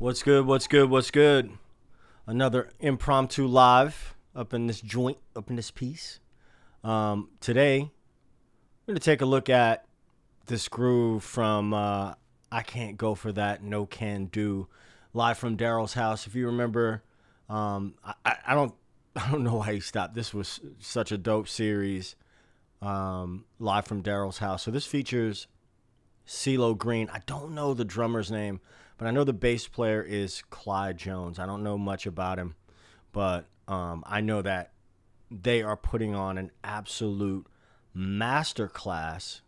What's good? What's good? What's good? Another impromptu live up in this joint, up in this piece. Today, we're going to take a look at this groove from I Can't Go For That, No Can Do, live from Daryl's house. If you remember, I don't know why he stopped. This was such a dope series, live from Daryl's house. So this features Cee Lo Green. I don't know the drummer's name, but I know the bass player is Klyde Jone. I don't know much about him, but I know that they are putting on an absolute masterclass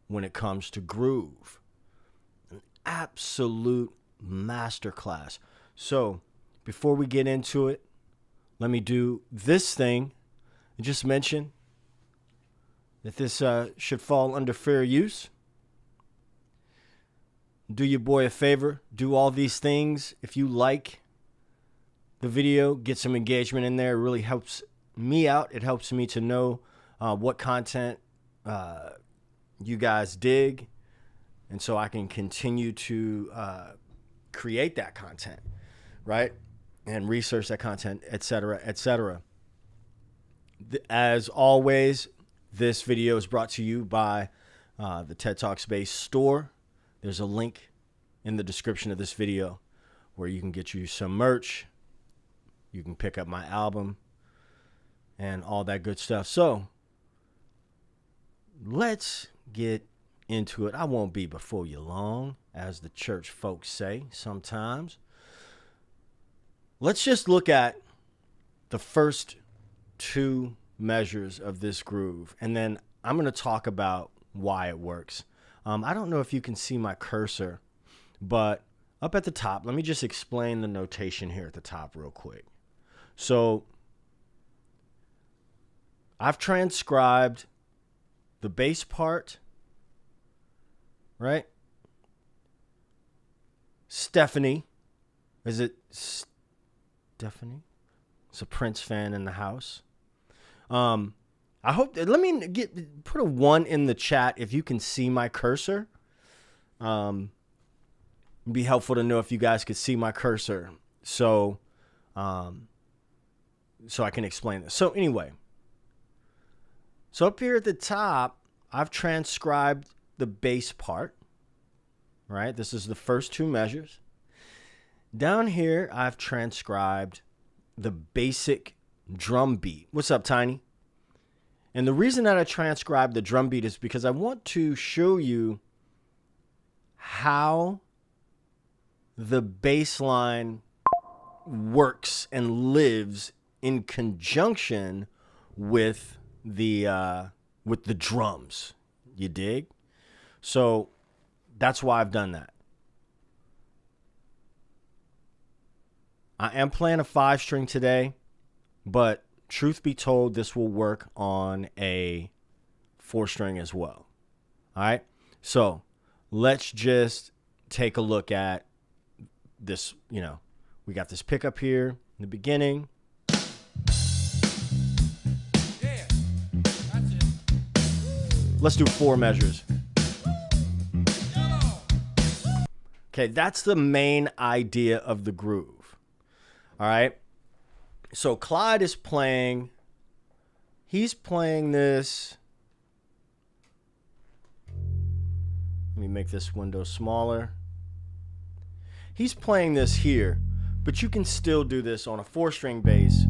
when it comes to groove. An absolute masterclass. So before we get into it, let me do this thing and just mention that this should fall under fair use. Do your boy a favor. Do all these things. If you like the video, get some engagement in there. It really helps me out. It helps me to know what content you guys dig. And so I can continue to create that content, right? And research that content, etc., etc. As always, this video is brought to you by the TED Talk Space store. There's a link in the description of this video where you can get you some merch. You can pick up my album and all that good stuff. So let's get into it. I won't be before you long, as the church folks say sometimes. Let's just look at the first two measures of this groove, and then I'm going to talk about why it works. I don't know if you can see my cursor, but up at the top, let me just explain the notation here at the top real quick. So I've transcribed the bass part, right? Stephanie. Is it Stephanie? It's a Prince fan in the house. I hope that, let me put a 1 in the chat if you can see my cursor. It'd be helpful to know if you guys could see my cursor, so I can explain this. So anyway, so up here at the top, I've transcribed the bass part, right? This is the first two measures. Down here, I've transcribed the basic drum beat. What's up, Tiny? And the reason that I transcribed the drum beat is because I want to show you how the bass line works and lives in conjunction with the drums. You dig? So that's why I've done that. I am playing a 5-string today, but truth be told, this will work on a 4-string as well. All right. So let's just take a look at this. You know, we got this pickup here in the beginning. Yeah, that's it. Let's do 4 measures. Okay, that's the main idea of the groove. All right. So Klyde is playing, he's playing this. Let me make this window smaller. He's playing this here, but you can still do this on a 4-string bass,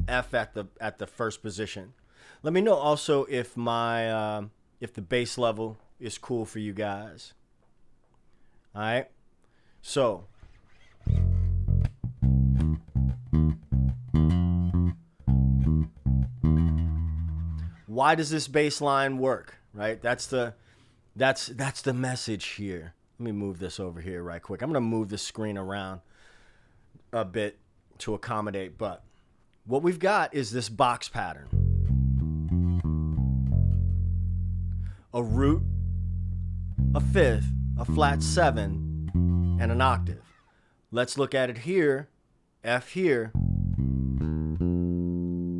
F at the first position. Let me know also if my if the bass level is cool for you guys. All right. So why does this bass line work, right? That's the message here. Let me move this over here right quick. I'm going to move the screen around a bit to accommodate, but what we've got is this box pattern. A root, a fifth, a flat 7, and an octave. Let's look at it here. F here.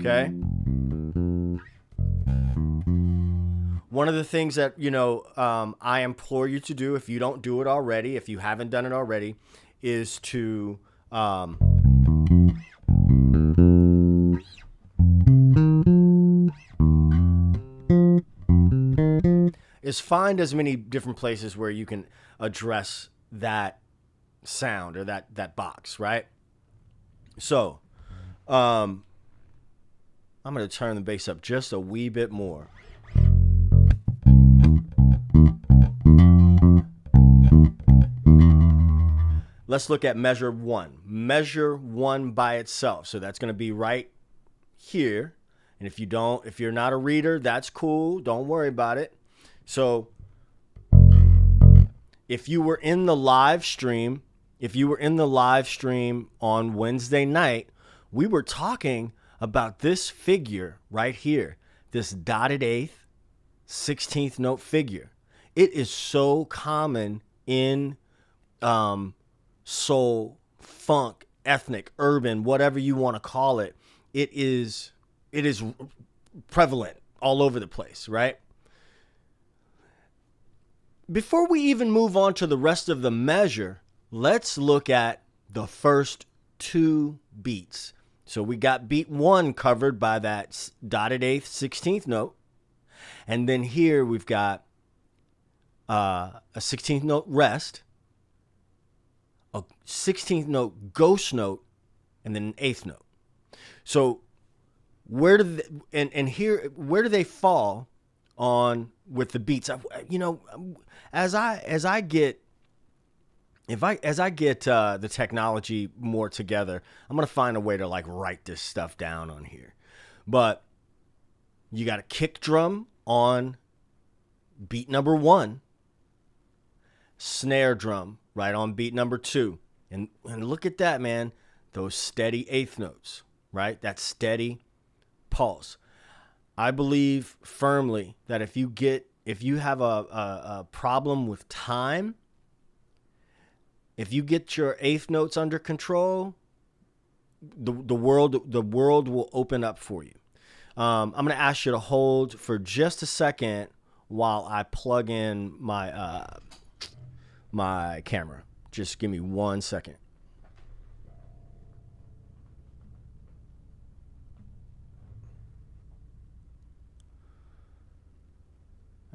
Okay? One of the things that, I implore you to do, if you don't do it already, if you haven't done it already, is to find as many different places where you can address that sound or that box, right? So I'm going to turn the bass up just a wee bit more. Let's look at measure 1. Measure 1 by itself. So that's going to be right here. And if you're not a reader, that's cool. Don't worry about it. So if you were in the live stream on Wednesday night, we were talking about this figure right here, this dotted eighth, 16th note figure. It is so common in soul, funk, ethnic, urban, whatever you want to call it. It is prevalent all over the place, right? Before we even move on to the rest of the measure, let's look at the first 2 beats. So we got beat 1 covered by that dotted eighth, 16th note. And then here we've got a 16th note rest, a 16th note ghost note, and then an 8th note. So where do they fall on with the beats? As I get the technology more together, I'm gonna find a way to like write this stuff down on here. But you got a kick drum on beat number 1, snare drum right on beat number 2, and look at that, man. Those steady 8th notes, right? That steady pulse. I believe firmly that if you have a problem with time, if you get your 8th notes under control, the world will open up for you. I'm going to ask you to hold for just a second while I plug in my my camera. Just give me 1 second.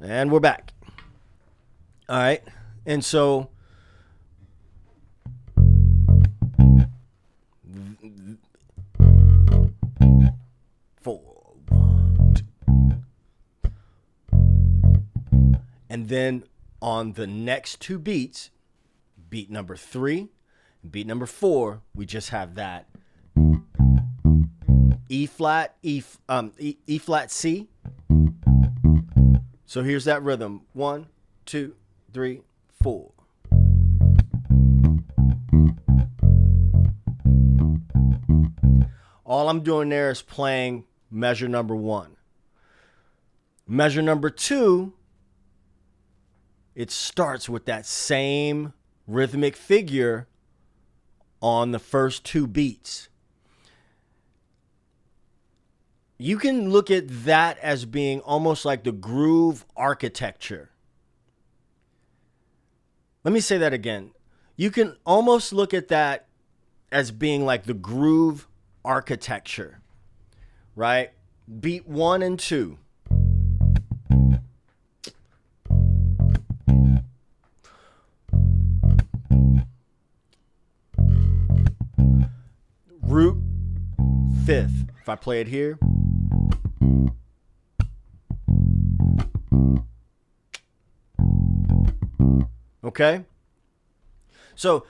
And we're back. All right. And so and then on the next 2 beats, beat number 3, and beat number 4, we just have that E flat, E flat, C. So here's that rhythm. 1, 2, 3, 4. All I'm doing there is playing measure number 1. Measure number 2, it starts with that same rhythmic figure on the first 2 beats. You can look at that as being almost like the groove architecture. Let me say that again. You can almost look at that as being like the groove architecture, right? Beat 1 and 2. Root 5th. If I play it here. Okay? So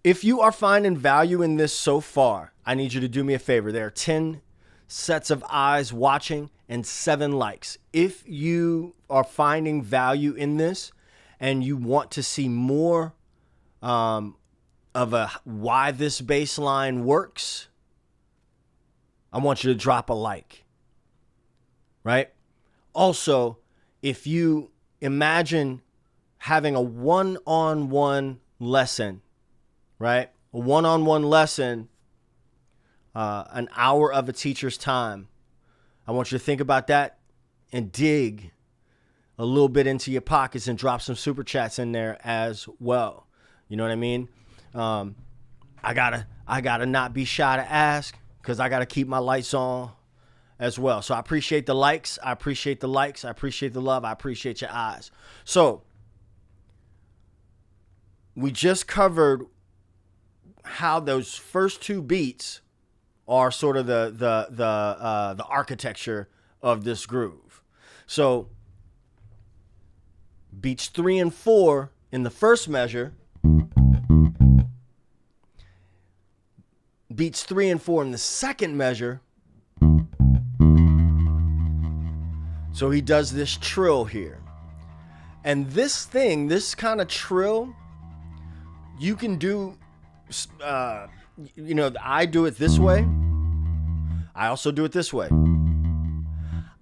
if you are finding value in this so far, I need you to do me a favor. There are 10 sets of eyes watching and 7 likes. If you are finding value in this and you want to see more of why this bass line works, I want you to drop a like, right? Also, if you imagine having a one-on-one lesson, right? A one-on-one lesson, an hour of a teacher's time. I want you to think about that and dig a little bit into your pockets and drop some super chats in there as well. You know what I mean? I gotta not be shy to ask, because I gotta keep my lights on as well. So I appreciate the likes. I appreciate the likes. I appreciate the love. I appreciate your eyes. So we just covered how those first two beats are sort of the architecture of this groove. So beats 3 and 4 in the first measure, beats 3 and 4 in the second measure. So he does this trill here. And this thing, this kind of trill, you can do, I do it this way. I also do it this way.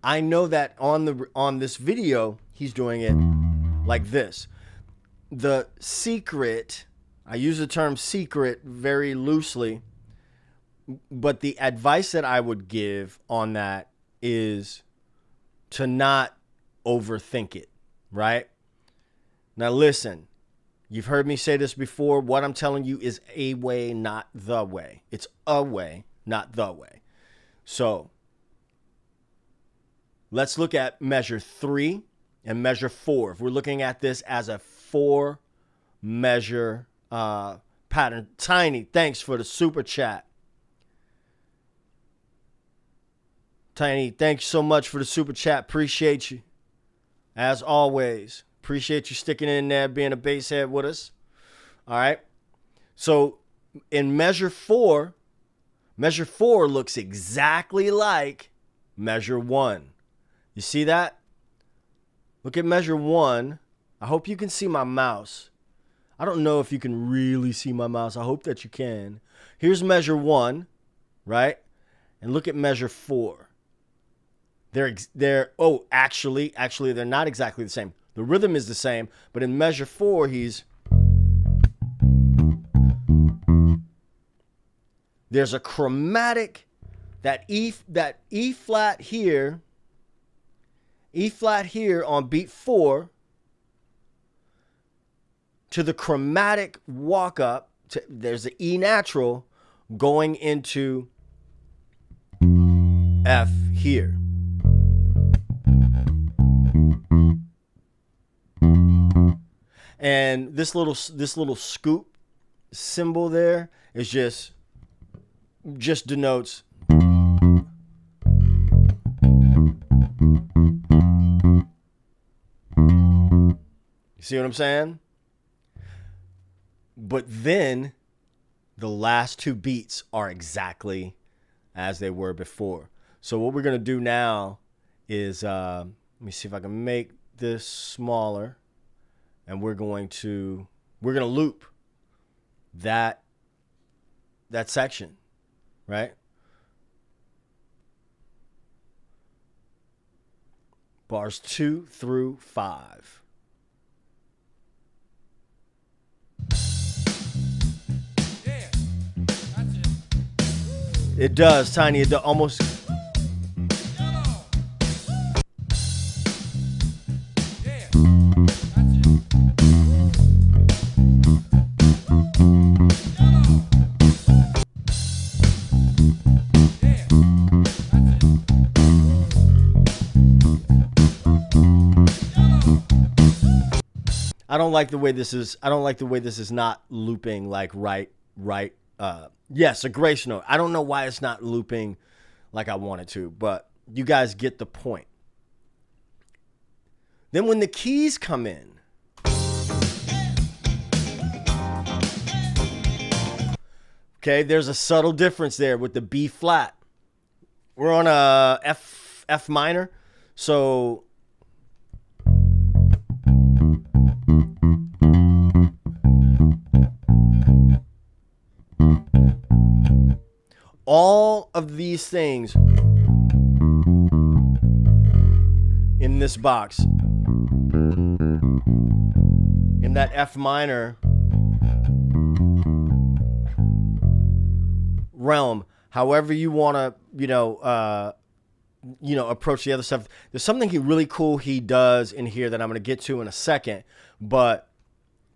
I know that on this video, he's doing it like this. The secret, I use the term secret very loosely, but the advice that I would give on that is to not overthink it, right? Now listen, you've heard me say this before. What I'm telling you is a way, not the way. It's a way, not the way. So let's look at measure 3 and measure 4. If we're looking at this as a 4 measure pattern. Tiny, thanks for the super chat. Tiny, thanks so much for the super chat. Appreciate you. As always, appreciate you sticking in there, being a bass head with us. All right. So in measure 4 looks exactly like measure 1. You see that? Look at measure 1. I hope you can see my mouse. I don't know if you can really see my mouse. I hope that you can. Here's measure 1, right? And look at measure 4. Actually, they're not exactly the same. The rhythm is the same, but in measure 4, there's a chromatic, that E flat here on beat 4 to the chromatic walk up. There's an E natural going into F here. And this little scoop symbol there is just denotes you see what I'm saying? But then the last 2 beats are exactly as they were before. So what we're going to do now is let me see if I can make this smaller. And we're going to loop that section, right? Bars 2 through 5. Yeah, that's it. It does, Tiny. It almost. I don't like the way this is not looping like right. Yes, a grace note. I don't know why it's not looping like I want it to, but you guys get the point. Then when the keys come in, okay, there's a subtle difference there with the B flat. We're on a F minor, so all of these things in this box, in that F minor realm, however you want to, approach the other stuff. There's something really cool he does in here that I'm going to get to in a second, but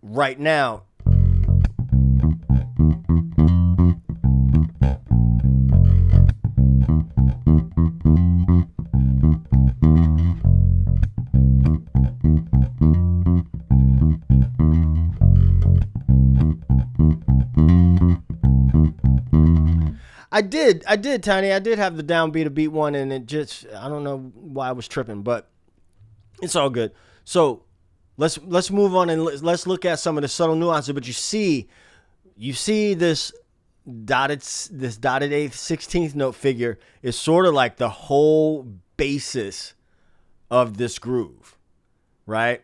right now, I did, Tiny. I did have the downbeat of beat one, and it just, I don't know why I was tripping, but it's all good. So let's move on and let's look at some of the subtle nuances. But you see this dotted eighth, 16th note figure is sort of like the whole basis of this groove, right?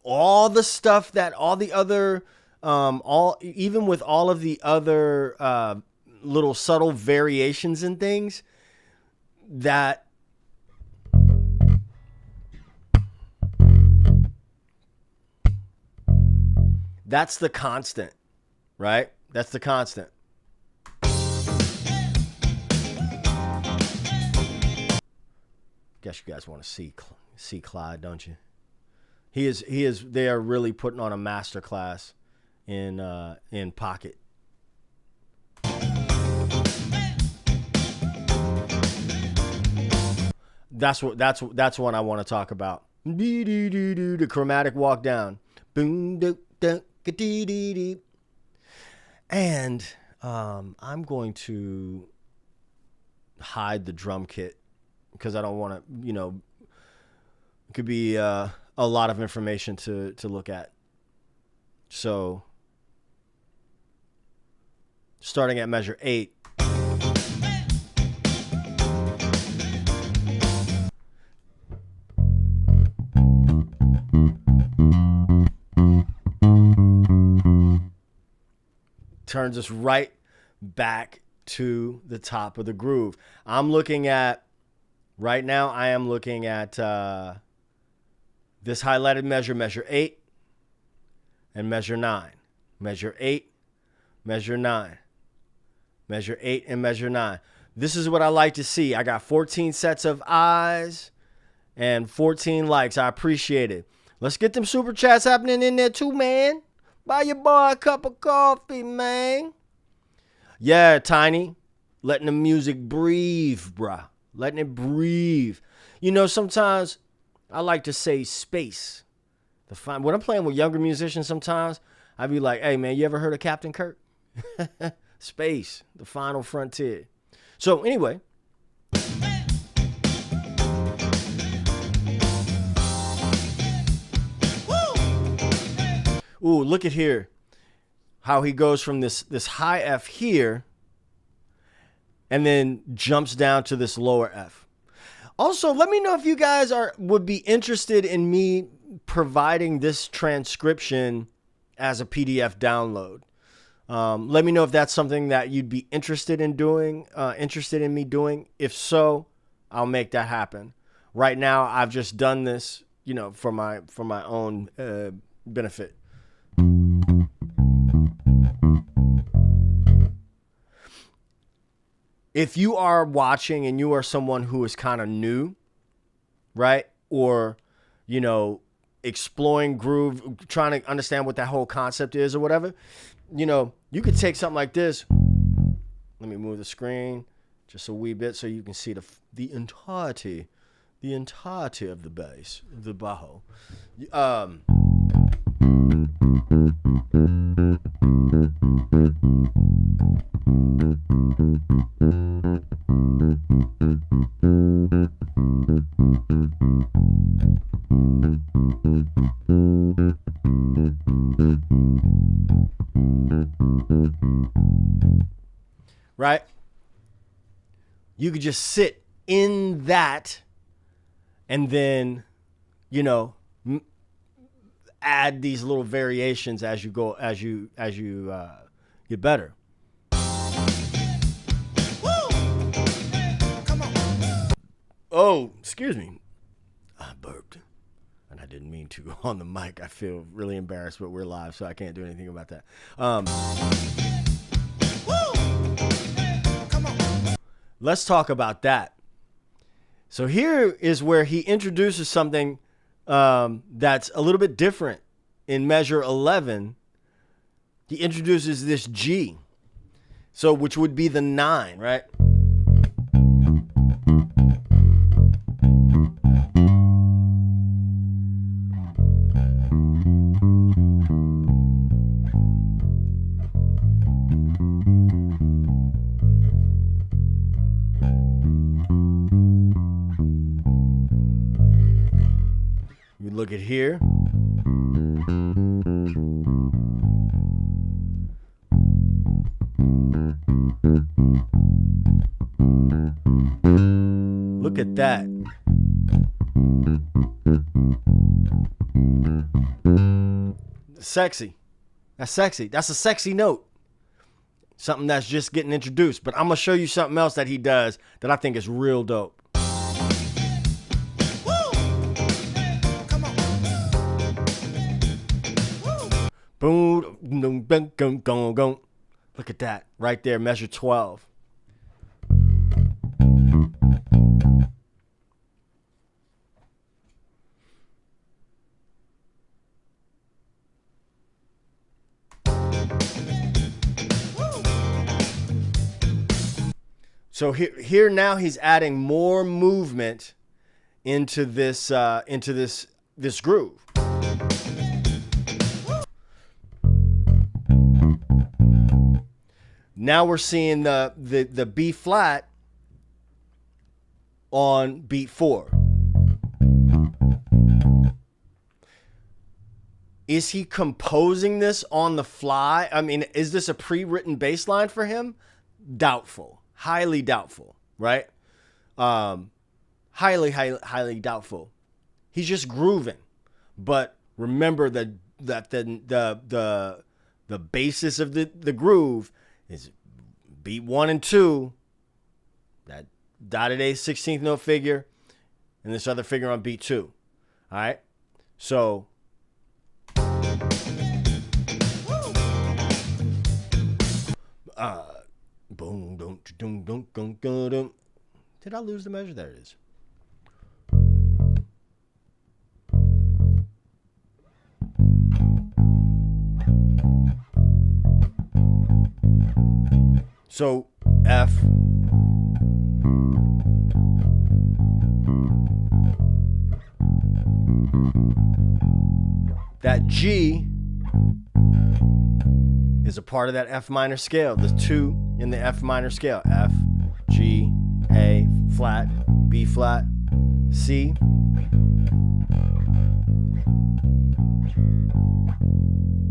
All the stuff that all the other, even with all of the other little subtle variations and things, that's the constant, right? That's the constant. Guess you guys want to see Klyde, don't you? He is. They are really putting on a masterclass in pocket. That's what I want to talk about. The chromatic walk down. Boom, do, do, dee, dee, dee. And I'm going to hide the drum kit because I don't want to, it could be a lot of information to look at. So starting at measure 8. Turns us right back to the top of the groove. Right now I am looking at this highlighted measure 8 and measure 9. Measure 8, measure 9. Measure 8 and measure 9. This is what I like to see. I got 14 sets of eyes and 14 likes. I appreciate it. Let's get them super chats happening in there too, man. Buy your boy a cup of coffee, man. Yeah, Tiny. Letting the music breathe, bruh. Letting it breathe. Sometimes I like to say space. When I'm playing with younger musicians sometimes, I be like, hey, man, you ever heard of Captain Kirk? Space, the final frontier. So anyway. Ooh, look at here. How he goes from this high F here and then jumps down to this lower F. Also, let me know if you guys would be interested in me providing this transcription as a PDF download. Let me know if that's something that you'd be interested in me doing. If so, I'll make that happen. Right now, I've just done this, for my own benefit. If you are watching and you are someone who is kind of new, right? Or, exploring groove, trying to understand what that whole concept is or whatever, you could take something like this. Let me move the screen just a wee bit so you can see the entirety of the bass, the bajo. Right? You could just sit in that and then, add these little variations as you go, as you get better. Oh, excuse me. I burped. And I didn't mean to on the mic. I feel really embarrassed, but we're live, so I can't do anything about that. Let's talk about that. So here is where he introduces something that's a little bit different. In measure 11, he introduces this G. So which would be the 9, right? look at here. Look at that. Sexy. That's sexy. That's a sexy note. Something that's just getting introduced. But I'm going to show you something else that he does that I think is real dope. Boom. Look at that. Right there. Measure 12. So here now he's adding more movement into this groove. Now we're seeing the B flat on beat 4. Is he composing this on the fly? I mean, is this a pre-written bass line for him? Doubtful. Highly doubtful, right? Highly doubtful. He's just grooving. But remember that the basis of the groove is beat 1 and 2, that dotted A 16th note figure, and this other figure on beat 2. All right? So boom, dum, dum, dum, dum, dum, dum. Did I lose the measure? There it is. So F. That G is a part of that F minor scale. The 2 in the F minor scale. F, G, A, flat, B flat, C.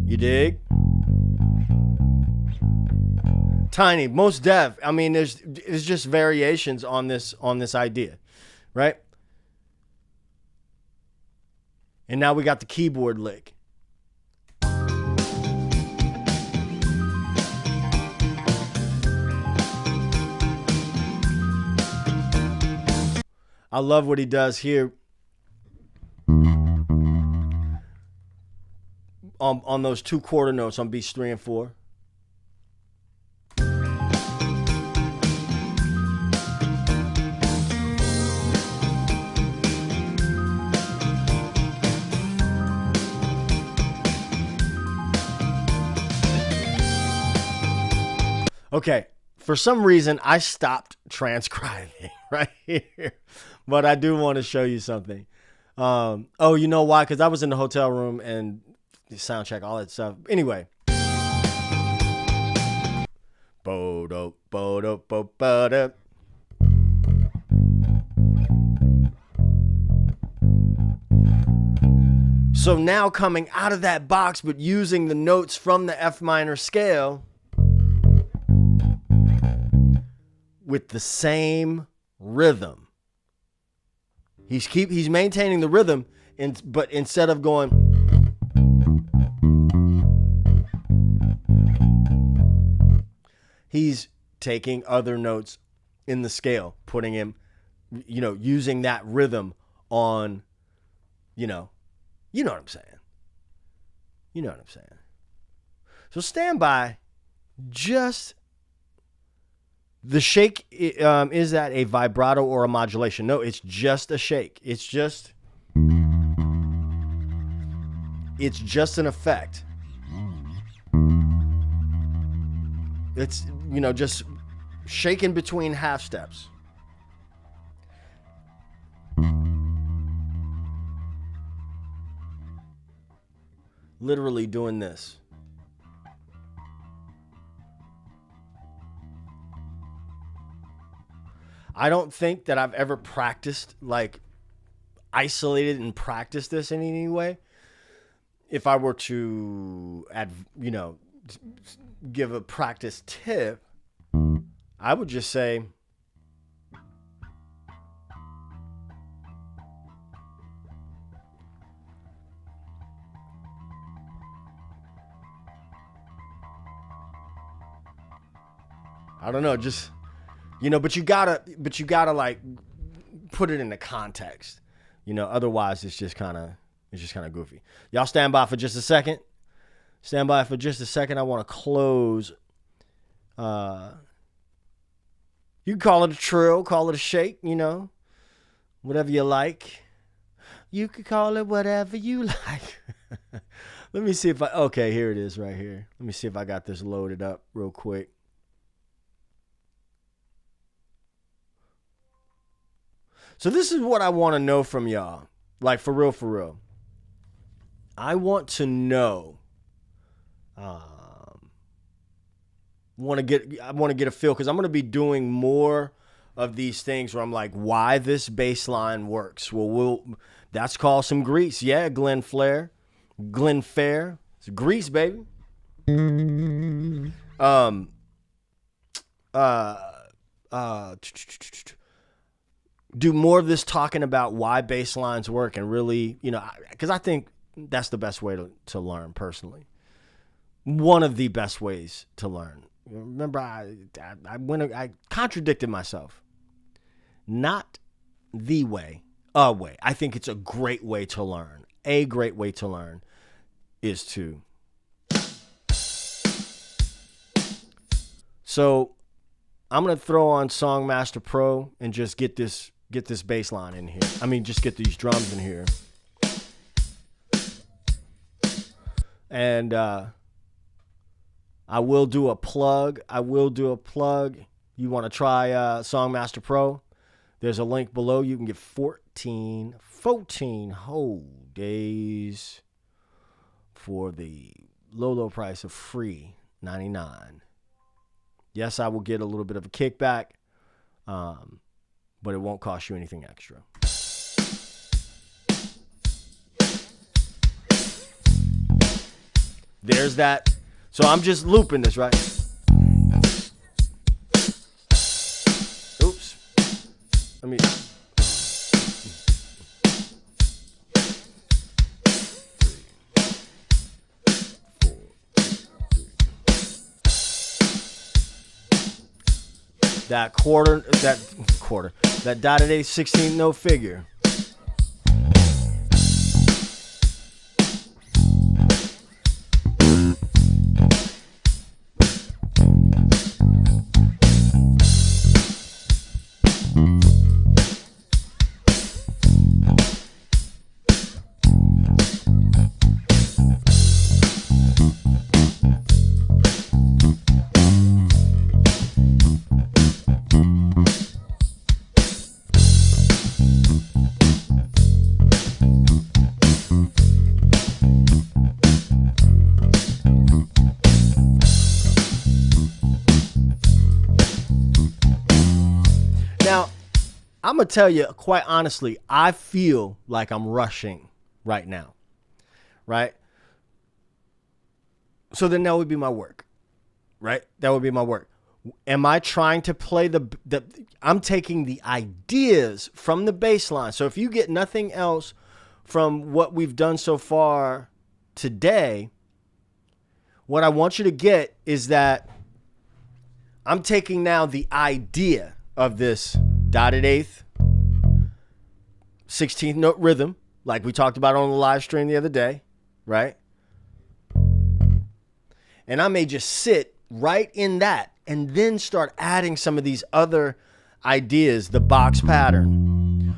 You dig? Tiny, most def. I mean, there's just variations on this idea, right? And now we got the keyboard lick. I love what he does here on those 2 quarter notes on beats 3 and 4. Okay, for some reason I stopped transcribing right here. But I do want to show you something. Oh, you know why? Because I was in the hotel room and the sound check, all that stuff. Anyway. So now coming out of that box, but using the notes from the F minor scale with the same rhythm. He's maintaining the rhythm, but instead of going, he's taking other notes in the scale, putting him, using that rhythm on, you know what I'm saying. You know what I'm saying. So stand by. Just the shake, is that a vibrato or a modulation? No, it's just a shake. It's just an effect. It's, just shaking between half steps. Literally doing this. I don't think that I've ever practiced, like, isolated and practice this in any way, if I were to give a practice tip, I would just say, I don't know, just, but you gotta like put it into context, otherwise it's just kind of goofy. Y'all stand by for just a second. I want to close. You can call it a trill, call it a shake, whatever you like. You could call it whatever you like. Let me see okay, here it is right here. Let me see if I got this loaded up real quick. So this is what I want to know from y'all. Like, for real. I want to know. I want to get a feel, because I'm going to be doing more of these things where I'm like, why this bass line works. Well, that's called some grease. Yeah, Glenn Fair. It's grease, baby. Do more of this talking about why bass lines work, and really, because I think that's the best way to learn, personally. One of the best ways to learn. Remember, I contradicted myself. Not the way, a way. I think it's a great way to learn. A great way to learn is to. So I'm going to throw on Songmaster Pro and just get this bass line in here. I mean, just get these drums in here. And I will do a plug. You want to try Songmaster Pro? There's a link below. You can get 14 whole days for the low price of free $99. Yes, I will get a little bit of a kickback, but it won't cost you anything extra. There's that. So I'm just looping this, right? Oops. Let me. That dotted 8 16th note figure. I'm going to tell you, quite honestly, I feel like I'm rushing right now, right? So then that would be my work, right? That would be my work. Am I trying to play I'm taking the ideas from the bass line. So if you get nothing else from what we've done so far today, what I want you to get is that I'm taking now the idea of this dotted 8th, 16th note rhythm, like we talked about on the live stream the other day, right? And I may just sit right in that and then start adding some of these other ideas, the box pattern.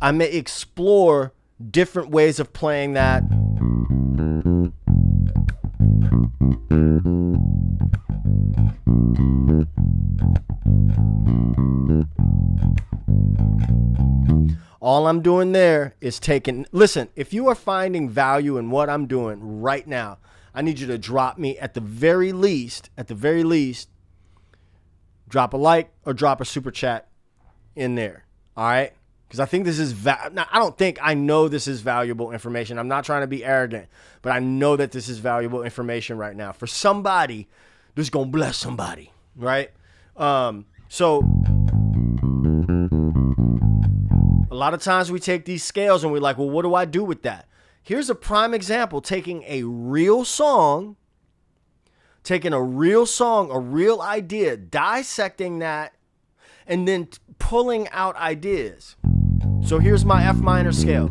I may explore different ways of playing that. All I'm doing there is listen, if you are finding value in what I'm doing right now, I need you to drop me at the very least, drop a like or drop a super chat in there. All right. Because I think this is, I know this is valuable information. I'm not trying to be arrogant, but I know that this is valuable information right now for somebody that's going to bless somebody, right? So a lot of times we take these scales and we're like, well, what do I do with that? Here's a prime example, taking a real song, a real idea, dissecting that, and then pulling out ideas. So here's my F minor scale.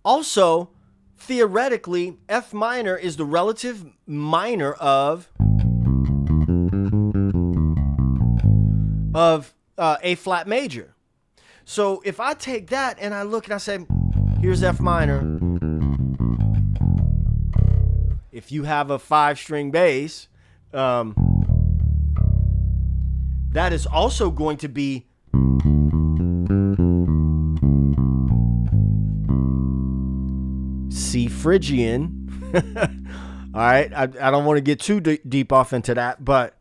Also, theoretically, F minor is the relative minor of A flat major. So if I take that and I look and I say, here's F minor. If you have a 5-string bass, that is also going to be C Phrygian. All right. I don't want to get too deep off into that, but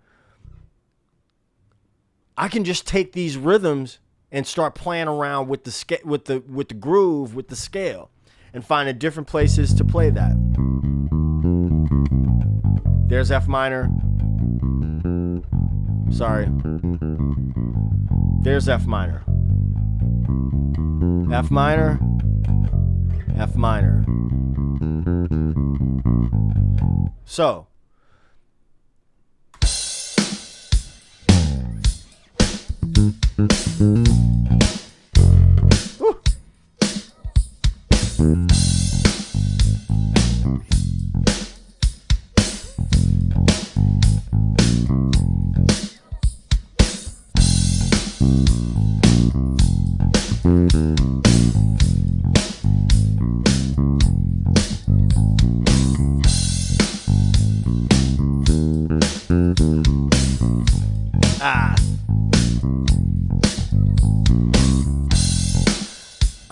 I can just take these rhythms and start playing around with the with the groove, with the scale, and finding different places to play that. There's F minor. Sorry. There's F minor. F minor. F minor. So, woo.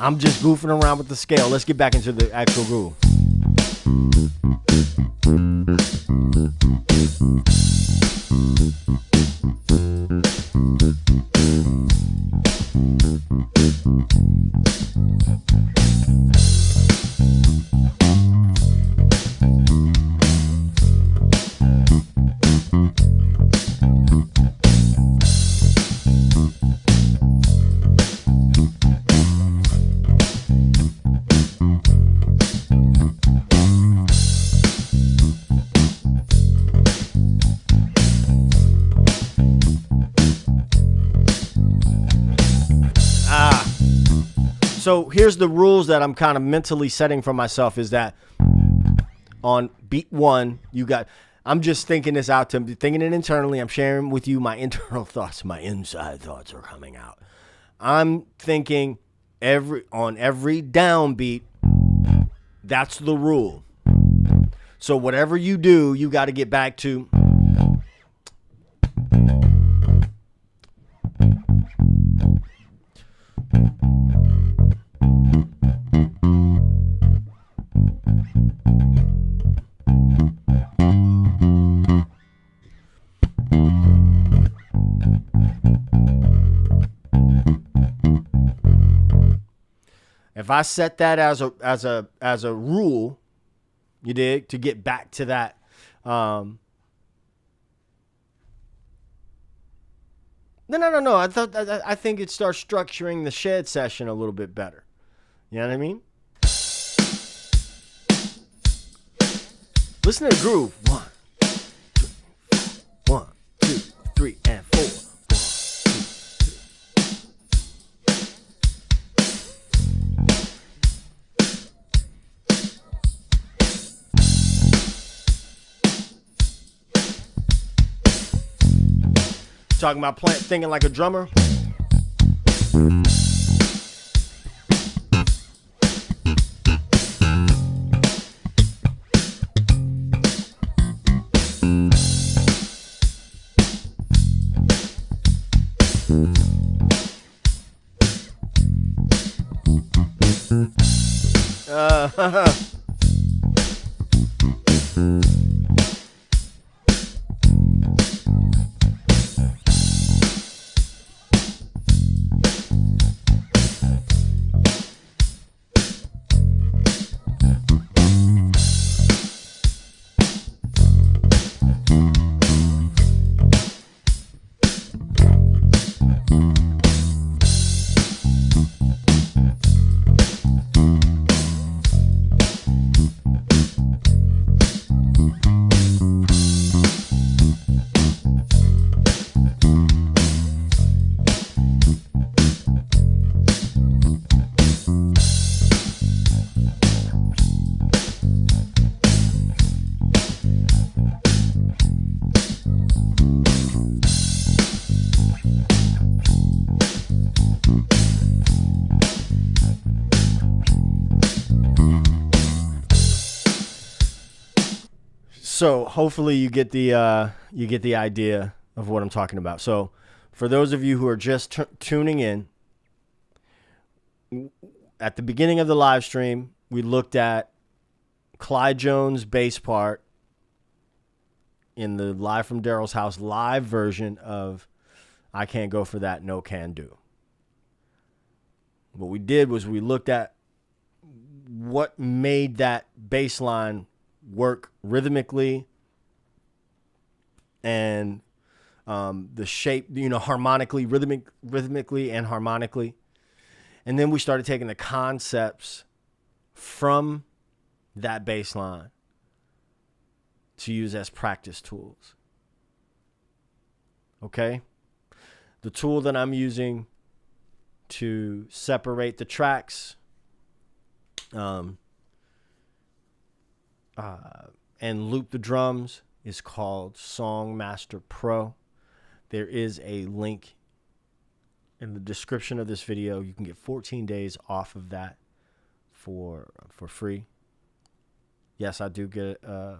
I'm just goofing around with the scale. Let's get back into the actual groove. So here's the rules that I'm kind of mentally setting for myself is that on beat 1, I'm just thinking this out, thinking it internally. I'm sharing with you my internal thoughts. My inside thoughts are coming out. I'm thinking on every downbeat, that's the rule. So whatever you do, you got to get back to if I set that as a rule, you dig, to get back to that. No. I think it starts structuring the shed session a little bit better. You know what I mean? Listen to the groove. 1, 2, 1, 2, 3, and 4. Talking about thinking like a drummer. So hopefully you get the idea of what I'm talking about. So for those of you who are just tuning in, at the beginning of the live stream, we looked at Klyde Jone's bass part in the Live from Daryl's House live version of I Can't Go For That, No Can Do. What we did was we looked at what made that bass line work rhythmically and the shape, harmonically, rhythmically and harmonically. And then we started taking the concepts from that bass line to use as practice tools. Okay? The tool that I'm using to separate the tracks and loop the drums is called Songmaster Pro. There is a link in the description of this video. You can get 14 days off of that for free. Yes, I do get a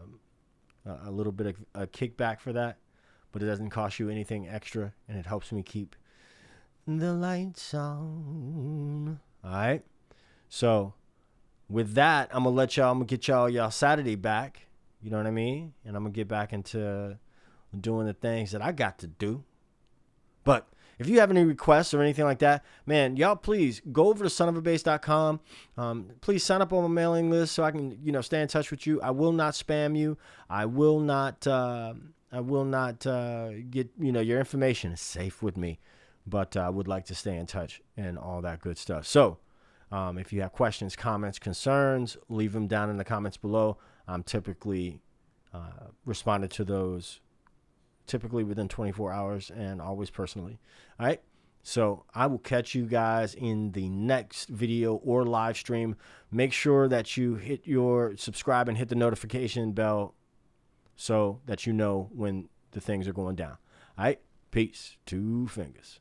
little bit of a kickback for that, but it doesn't cost you anything extra, and it helps me keep the lights on. All right. So with that, I'm gonna get y'all Saturday back. You know what I mean? And I'm gonna get back into doing the things that I got to do. But if you have any requests or anything like that, man, y'all please go over to sonofabass.com. Please sign up on my mailing list so I can, stay in touch with you. I will not spam you. I will not get, your information is safe with me, but I would like to stay in touch and all that good stuff. So if you have questions, comments, concerns, leave them down in the comments below. I'm typically responding to those typically within 24 hours and always personally. All right. So I will catch you guys in the next video or live stream. Make sure that you hit your subscribe and hit the notification bell so that you know when the things are going down. All right. Peace. 2 fingers.